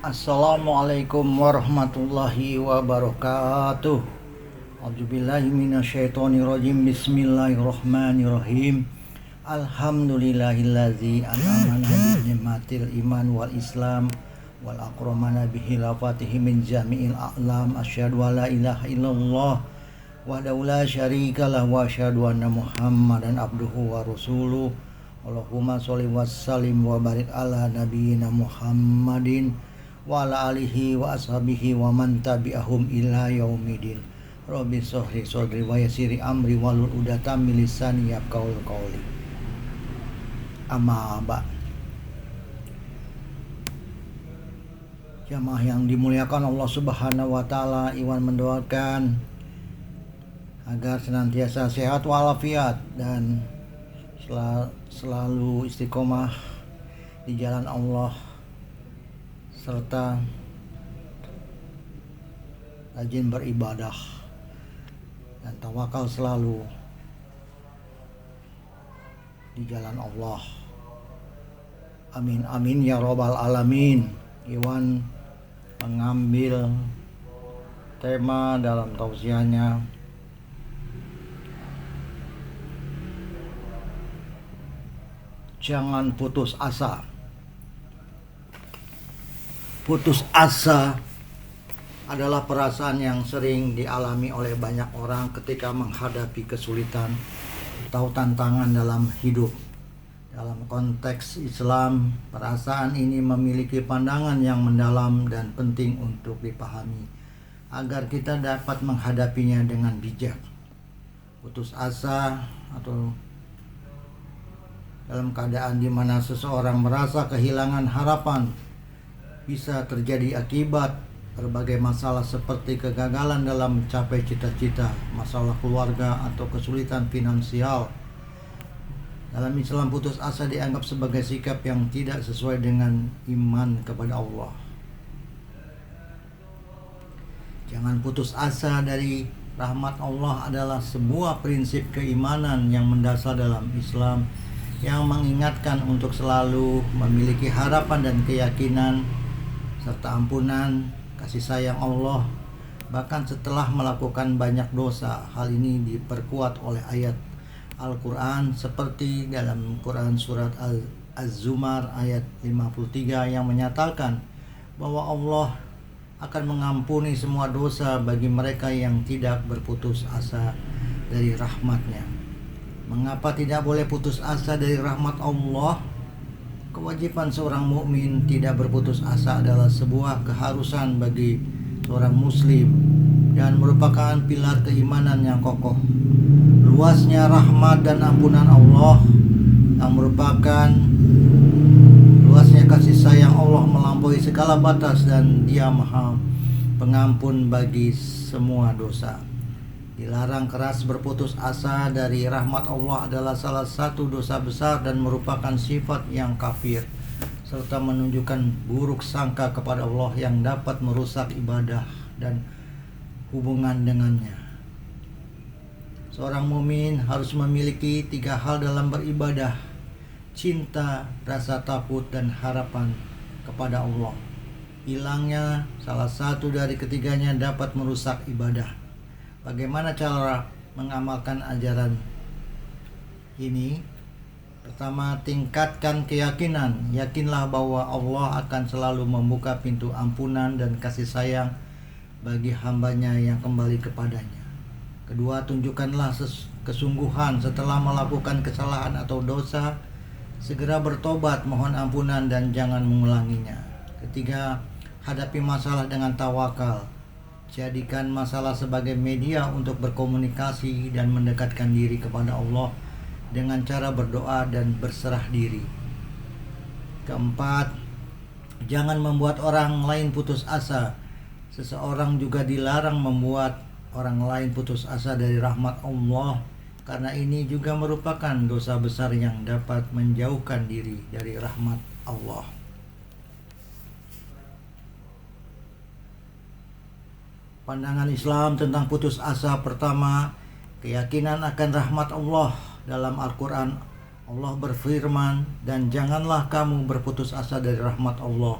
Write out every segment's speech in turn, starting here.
Assalamualaikum warahmatullahi wabarakatuh. A'udzubillahi minasyaitonirrajim. Bismillahirrahmanirrahim. Alhamdulillahillazi an'amana bi ni'matil iman wal islam wal akramana bi khilafatihi min jami'il a'lam. Asyhadu an la ilaha illallah wahdahu la syarikalah wa asyhadu anna Muhammadan abduhu wa rasuluh. Allahumma sholli wa sallim wa barik ala nabiyyina Muhammadin wa ala alihi wa ashabihi wa man tabi'ahum ila yaumidin. Rabbi shrah sadri wa yassir amri wahlul 'uqdatam min lisani yafqahu qawli. Amma ba'd. Jamaah yang dimuliakan Allah Subhanahu wa taala, Iwan mendoakan agar senantiasa sehat walafiat dan selalu istiqomah di jalan Allah, serta rajin beribadah dan tawakal selalu di jalan Allah. Amin amin ya robbal alamin. Iwan mengambil tema dalam tausiahnya jangan putus asa. Putus asa adalah perasaan yang sering dialami oleh banyak orang ketika menghadapi kesulitan atau tantangan dalam hidup. Dalam konteks Islam, perasaan ini memiliki pandangan yang mendalam dan penting untuk dipahami agar kita dapat menghadapinya dengan bijak. Putus asa atau dalam keadaan di mana seseorang merasa kehilangan harapan bisa terjadi akibat berbagai masalah seperti kegagalan dalam mencapai cita-cita, masalah keluarga, atau kesulitan finansial. Dalam Islam, putus asa dianggap sebagai sikap yang tidak sesuai dengan iman kepada Allah. Jangan putus asa dari rahmat Allah adalah sebuah prinsip keimanan yang mendasar dalam Islam, yang mengingatkan untuk selalu memiliki harapan dan keyakinan serta ampunan kasih sayang Allah bahkan setelah melakukan banyak dosa. Hal ini diperkuat oleh ayat Al-Quran seperti dalam Quran surat Az-Zumar ayat 53 yang menyatakan bahwa Allah akan mengampuni semua dosa bagi mereka yang tidak berputus asa dari rahmat-Nya. Mengapa tidak boleh putus asa dari rahmat Allah? Kewajiban seorang mukmin tidak berputus asa adalah sebuah keharusan bagi seorang muslim dan merupakan pilar keimanan yang kokoh. Luasnya rahmat dan ampunan Allah yang merupakan luasnya kasih sayang Allah melampaui segala batas dan Dia Maha Pengampun bagi semua dosa. Dilarang keras berputus asa dari rahmat Allah adalah salah satu dosa besar dan merupakan sifat yang kafir, serta menunjukkan buruk sangka kepada Allah yang dapat merusak ibadah dan hubungan dengannya. Seorang mukmin harus memiliki 3 hal dalam beribadah: cinta, rasa takut, dan harapan kepada Allah. Hilangnya salah satu dari ketiganya dapat merusak ibadah. Bagaimana cara mengamalkan ajaran ini? Pertama, tingkatkan keyakinan. Yakinlah bahwa Allah akan selalu membuka pintu ampunan dan kasih sayang bagi hamba-Nya yang kembali kepadanya. Kedua, tunjukkanlah kesungguhan setelah melakukan kesalahan atau dosa. Segera bertobat, mohon ampunan, dan jangan mengulanginya. Ketiga, hadapi masalah dengan tawakal. Jadikan masalah sebagai media untuk berkomunikasi dan mendekatkan diri kepada Allah dengan cara berdoa dan berserah diri. Keempat, jangan membuat orang lain putus asa. Seseorang juga dilarang membuat orang lain putus asa dari rahmat Allah, karena ini juga merupakan dosa besar yang dapat menjauhkan diri dari rahmat Allah. Pandangan Islam tentang putus asa: pertama, keyakinan akan rahmat Allah. Dalam Al-Quran Allah berfirman, dan janganlah kamu berputus asa dari rahmat Allah.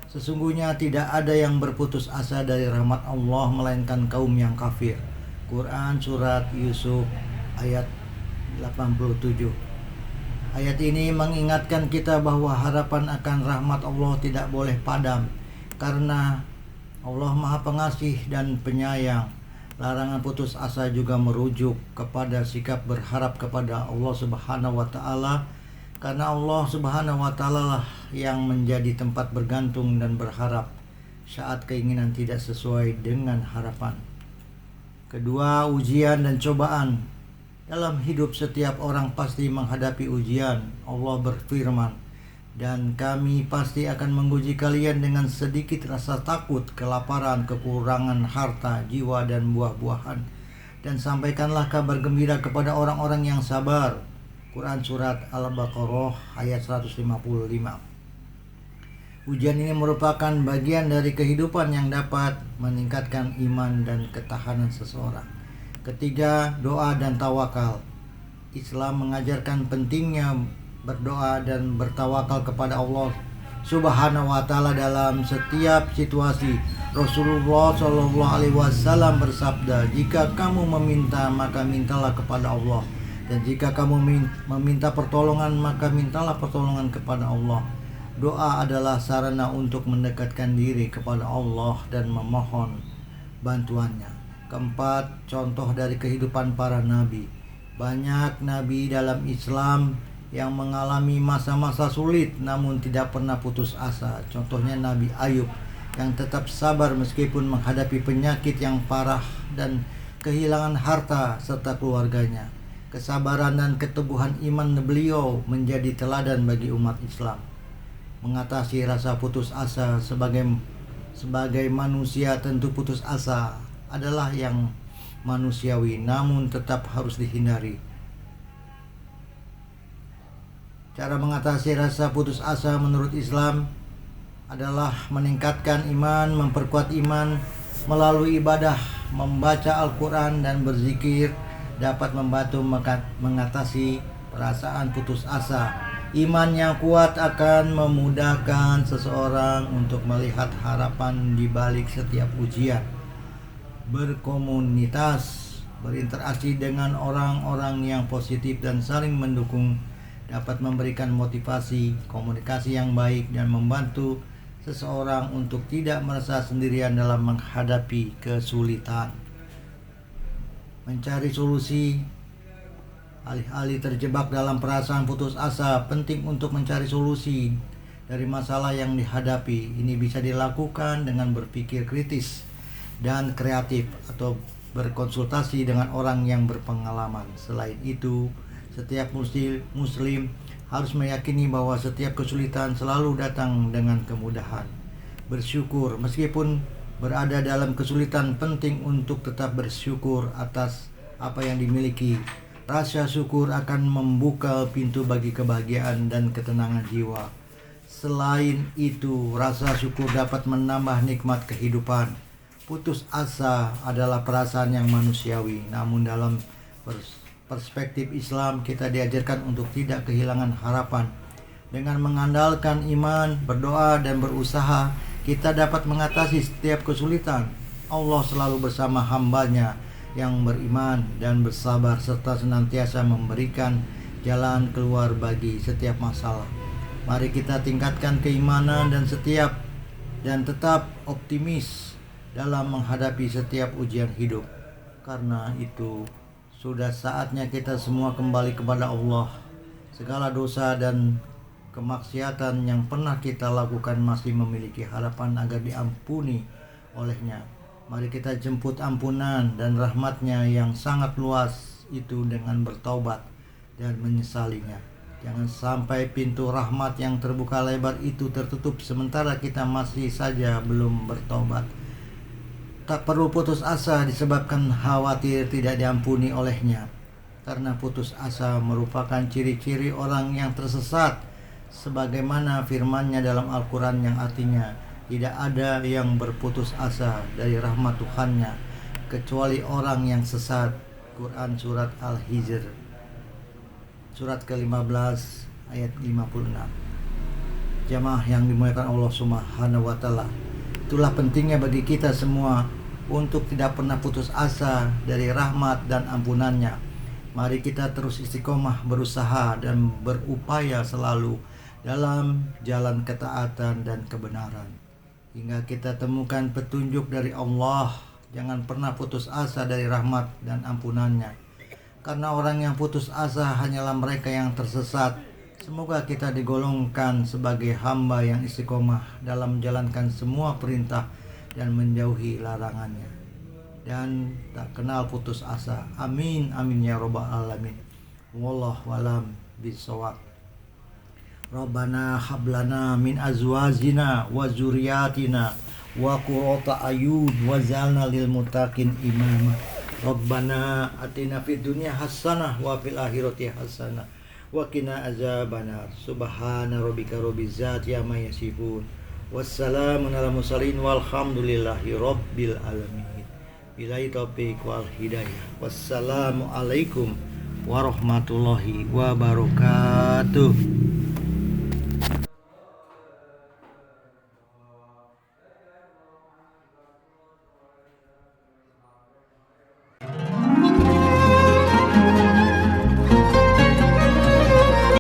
Sesungguhnya tidak ada yang berputus asa dari rahmat Allah melainkan kaum yang kafir. Quran Surat Yusuf ayat 87. Ayat ini mengingatkan kita bahwa harapan akan rahmat Allah tidak boleh padam, karena Allah Maha Pengasih dan Penyayang. Larangan putus asa juga merujuk kepada sikap berharap kepada Allah Subhanahu wa taala, karena Allah Subhanahu wa taala lah yang menjadi tempat bergantung dan berharap saat keinginan tidak sesuai dengan harapan. Kedua, ujian dan cobaan. Dalam hidup setiap orang pasti menghadapi ujian. Allah berfirman, "Dan kami pasti akan menguji kalian dengan sedikit rasa takut, kelaparan, kekurangan harta, jiwa, dan buah-buahan. Dan sampaikanlah kabar gembira kepada orang-orang yang sabar." Quran Surat Al-Baqarah ayat 155. Ujian ini merupakan bagian dari kehidupan yang dapat meningkatkan iman dan ketahanan seseorang. Ketiga, doa dan tawakal. Islam mengajarkan pentingnya berdoa dan bertawakal kepada Allah Subhanahu wa taala dalam setiap situasi. Rasulullah Shallallahu alaihi wasallam bersabda, "Jika kamu meminta, maka mintalah kepada Allah, dan jika kamu meminta pertolongan, maka mintalah pertolongan kepada Allah." Doa adalah sarana untuk mendekatkan diri kepada Allah dan memohon bantuannya. Keempat, contoh dari kehidupan para nabi. Banyak nabi dalam Islam yang mengalami masa-masa sulit namun tidak pernah putus asa. Contohnya Nabi Ayub yang tetap sabar meskipun menghadapi penyakit yang parah dan kehilangan harta serta keluarganya. Kesabaran dan keteguhan iman beliau menjadi teladan bagi umat Islam. Mengatasi rasa putus asa sebagai manusia, tentu putus asa adalah yang manusiawi namun tetap harus dihindari. Cara mengatasi rasa putus asa menurut Islam adalah meningkatkan iman, memperkuat iman melalui ibadah, membaca Al-Quran dan berzikir dapat membantu mengatasi perasaan putus asa. Iman yang kuat akan memudahkan seseorang untuk melihat harapan di balik setiap ujian. Berkomunitas, berinteraksi dengan orang-orang yang positif dan saling mendukung dapat memberikan motivasi, komunikasi yang baik dan membantu seseorang untuk tidak merasa sendirian dalam menghadapi kesulitan. Mencari solusi. Alih-alih terjebak dalam perasaan putus asa, penting untuk mencari solusi dari masalah yang dihadapi. Ini bisa dilakukan dengan berpikir kritis dan kreatif atau berkonsultasi dengan orang yang berpengalaman. Selain itu, setiap muslim harus meyakini bahwa setiap kesulitan selalu datang dengan kemudahan. Bersyukur meskipun berada dalam kesulitan, penting untuk tetap bersyukur atas apa yang dimiliki. Rasa syukur akan membuka pintu bagi kebahagiaan dan ketenangan jiwa. Selain itu, rasa syukur dapat menambah nikmat kehidupan. Putus asa adalah perasaan yang manusiawi, namun dalam perspektif Islam kita diajarkan untuk tidak kehilangan harapan. Dengan mengandalkan iman, berdoa, dan berusaha, kita dapat mengatasi setiap kesulitan. Allah selalu bersama hambanya yang beriman dan bersabar serta senantiasa memberikan jalan keluar bagi setiap masalah. Mari kita tingkatkan keimanan dan tetap optimis dalam menghadapi setiap ujian hidup. Karena itu, sudah saatnya kita semua kembali kepada Allah. Segala dosa dan kemaksiatan yang pernah kita lakukan masih memiliki harapan agar diampuni olehnya. Mari kita jemput ampunan dan rahmatnya yang sangat luas itu dengan bertaubat dan menyesalinya. Jangan sampai pintu rahmat yang terbuka lebar itu tertutup sementara kita masih saja belum bertaubat. Tak perlu putus asa disebabkan khawatir tidak diampuni olehnya, karena putus asa merupakan ciri-ciri orang yang tersesat, sebagaimana firman-Nya dalam Al-Quran yang artinya, tidak ada yang berputus asa dari rahmat Tuhannya kecuali orang yang sesat. Quran Surat Al-Hijr Surat ke-15 ayat 56. Jamaah yang dimuliakan Allah Subhanahu wa taala. Itulah pentingnya bagi kita semua untuk tidak pernah putus asa dari rahmat dan ampunannya. Mari kita terus istiqomah berusaha dan berupaya selalu dalam jalan ketaatan dan kebenaran hingga kita temukan petunjuk dari Allah. Jangan pernah putus asa dari rahmat dan ampunannya, karena orang yang putus asa hanyalah mereka yang tersesat. Semoga kita digolongkan sebagai hamba yang istiqomah dalam menjalankan semua perintah dan menjauhi larangannya, dan tak kenal putus asa. Amin amin ya robbal alamin. Wallahu alam bisawab. Rabbana hablana min azwajina wa zuriyatina wa qurrata ayun waj'alna lil muttaqin imama. Rabbana atina fid dunya hasanah wa fil akhirati hasanah wa qina azabannar. Subhana rabbika rabbil izzati amma yasifun. Wassalamun ala mursalin walhamdulillahi rabbil alamin. Billahi taufiq wal hidayah. Wassalamu alaikum warahmatullahi wabarakatuh.